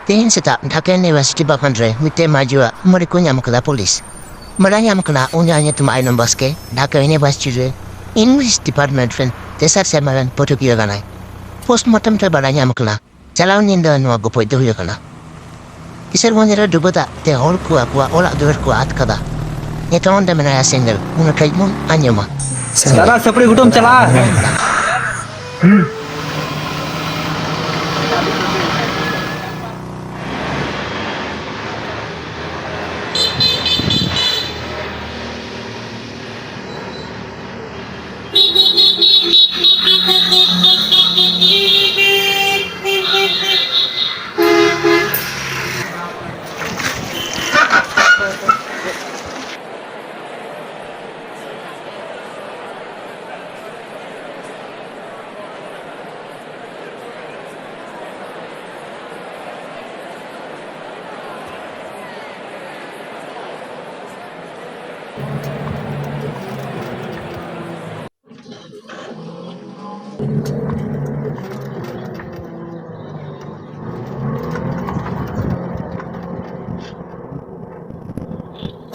Tingin sa Dhaka University Bakandre, mite majua, mereka nyam kena polis. Mereka nyam kena unyanya tumain nombaske, Dhaka University English Department fan, desar semaran Portugis ganai. Postmortem terbaru nyam kena, jalan ninda nuah gopo itu ya kena. Kisar wanita dubata, te hol kuat olak dur kuat kada. Itu onda menaya single, una kaitmun anyama. Sekarang seperti hukum celah.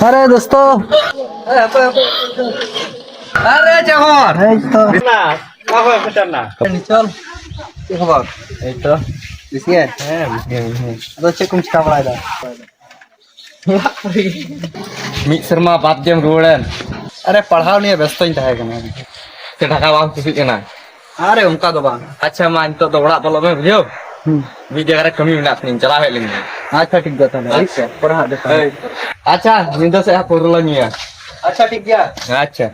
अरे दोस्तों अरे Chahar Nah, apa pesannya? चल क्या खबर Itu, इसके bisnya. तो check कुछ काम रहा था Mik serma 4 jam kemudian. अरे पढ़ाओ नहीं व्यस्त ही था करना Sedangkan bang kusik kena. अरे उनका तो बांग Acha man to orang tolong me beliau. Video karena kami nak ning celah lagi. अच्छा ठीक जाता है अच्छा। पढ़ा देता है Acha, minta saya purulan ya. अच्छा ठीक गया Acha.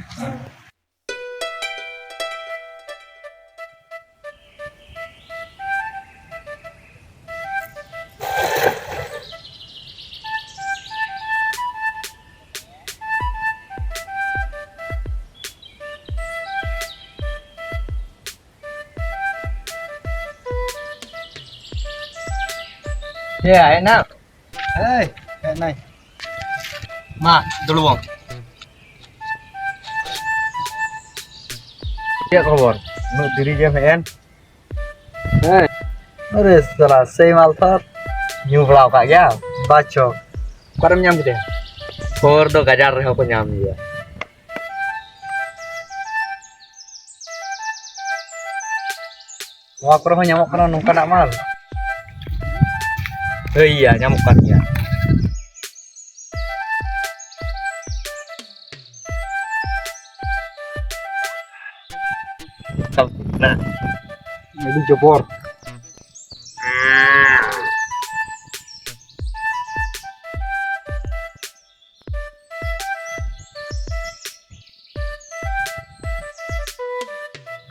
ये enak नहीं Ma, dulu bang. Ya kabar. Nuk diri je fan. अरे साला सही माल था New belau kak ya. बाचो परम nyam gitu ya Kor do gajar reho penyam ya. Wah, kurang nyamuk kena nungka nak mal. Oh iya, nyamuk kan ya. Nah, Ini jebor.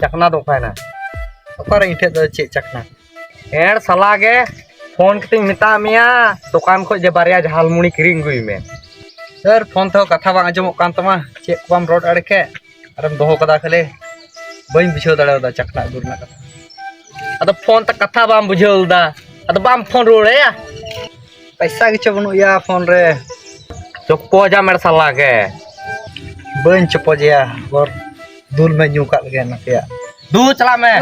चकना तो खाना. Okar ini tuh cek cakna. एर साला के phone कितनी मिता मिया दुकान को जे बारिया झालमुड़ी किरिंग गुई में. Sir, phone tuh kata bang aja mau kantama cek bam road ada ke. Aram doho kada kale. Bain bicho dada udah cakna durna kata. अद फोन तक कथा बाम बुझल दा अद बाम फोन रोड़े या Paisa gitu benu ya phone re. चुप्पो जा मेरे साला के Bain cepo aja ya. Gor dul menu kat lagi nak ya. दू चला मैं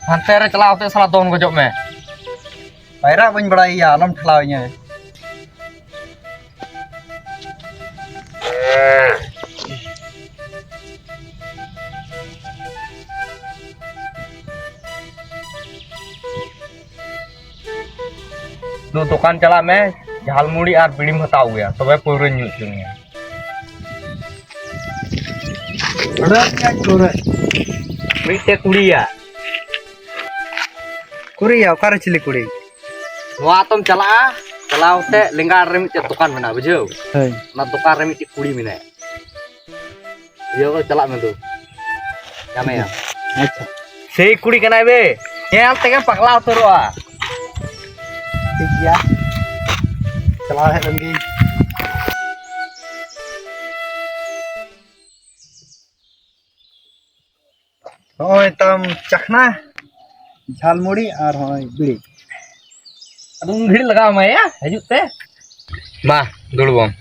हंते रे चला होते साला दोन को जब मैं Paira bain berdaya ya alam telawnya. दू दुकान चला मैं झालमुड़ी और बीड़ी में हताऊ गया तो वह पूरे न्यूज सुनिए Udah ya kure. मीटे कुड़िया Kuri ya okar cili kuri. वहाँ तुम चला चला होते लिंगार रे मीटे दुकान में ना बुझो Hei. ना दुकान रे मीटे कुड़ी में ना ये को चला में तू क्या मैं यार Acha. सही कुड़ी कनाई बे ये तेरे पगला उतरवा Tik ya. Salah lagi. Hoi tam cakna. Jhalmuri और हoi बीड़ी. तुम भीड़ लगा मैं या हजूत ते माँ दुड़ बम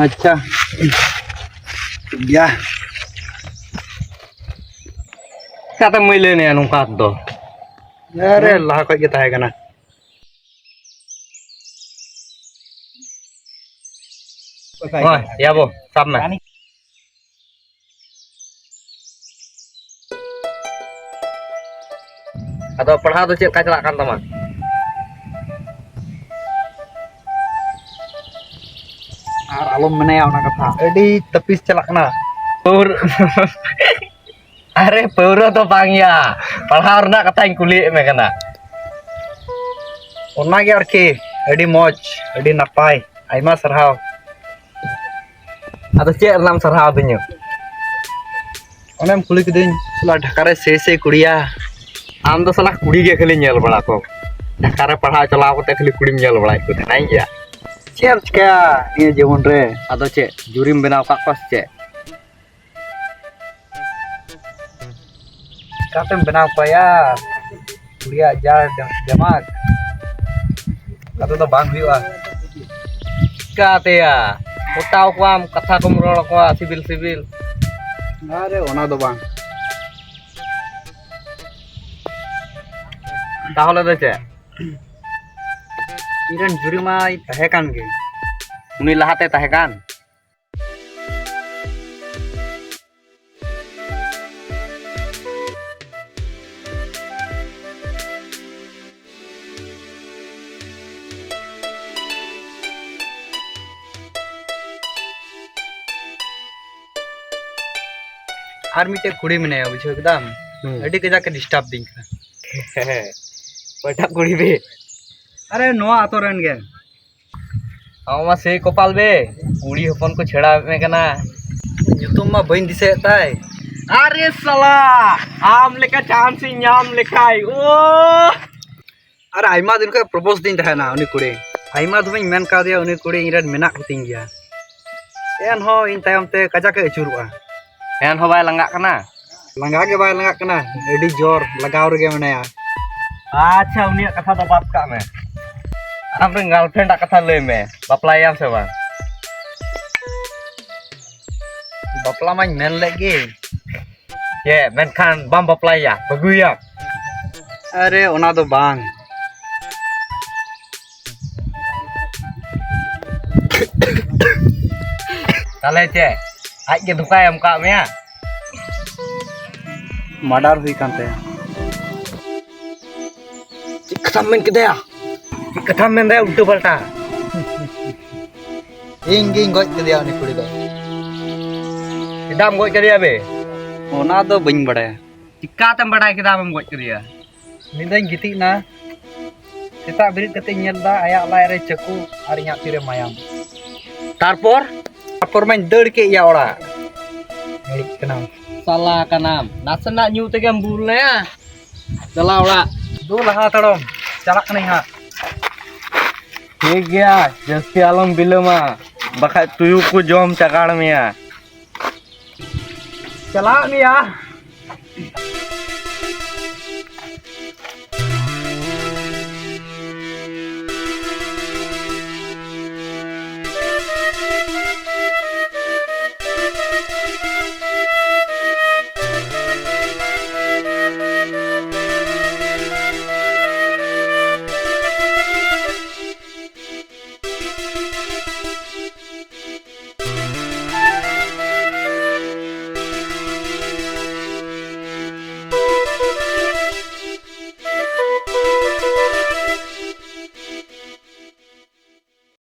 अच्छा ya kata mulai nih anu kato Are lah kok kita ya kana. Wah, ya bo, sama. Atau pernah tuh cek kecelakaan teman? Ar alom menaya ona kata. Edi tepis celak na. Pur, are pura tuh pangya. Pernah nak katain kulit mereka. Ona ge arki. Edi moj, edi napai. Aima sarhau. Atau cek enam serha tuh Onem kuli kidin sula ढाकारे से कुड़िया. Am tuh salah kudi ke kali nyel bala ko. Dakar pernah cola aku teh kali kudi nyel bala ikut naik ya. Cek ceka ini jemun re. Atau cek jurim benau kakos cek. Katem benau paya. Kuliah jar jamak. Kata tuh bang hiu ah. Kate ya. Kau tahu kuam kata kumrol kuam sibil. Are ona do bang. Tahu tuh cek. Iren juri mah tahekan ge. Uni lahate tahekan. Army टे कुड़ी में नहीं बुझो एकदम अड़ी के जाके disturb दिन का Pernah kudi be. अरे नोआ आतो run gay Aku masih kopal be. Kudi hopon ko छेड़ा में कना. nyutum mah bain dise tai Are salah. Am leka chance nyam lekai. Oh. अरे आइमा दिन का प्रपोज दिन रहना उनी कुड़ी आइमा तुम्हें मेन का दिया उनी कुड़ी इरन मेना कुतिंग गया एन हो इन तायम ते कजा के अचुरुआ Yang hobai langgak kena. लंगा के बाय लंगा कना एडी जोर लगाव रगे मनाया Acha unik kata to bap kak me. Am ring girlfriend tak kata le me. Baplayam se bang. बपला मां मेन लगे Ye, men kan bam baplaya. Baguya. अरे ओना तो बांग Kale ce. Ai ke duka am kak me ya. Murder हुई कांते Kata men ke dia. Kata men dia udah balta. इंग गoj के दिया उनी कुड़ी दो Kidam goj ke dia be. ओना दो बइन बड़े Jika tem badai kidam goj ke dia. निदाई गिती ना सेता बिरित कते ñel दा आया लाई रे चकू आर इᱧाᱜ ᱛᱤᱨᱮ ᱢᱟᱭᱟᱢ Tarpor. तारपर मां दड़ के या ओड़ा हेड़ी कना Salah kanam. Nasana nyu tegam bulna ya. Salah ora. दो लहा तड़म चलक नहीं हा ठीक गया. जस्ती आलम बिलमा. Bakat tuyu ku jom cakar me ya. चला नहीं या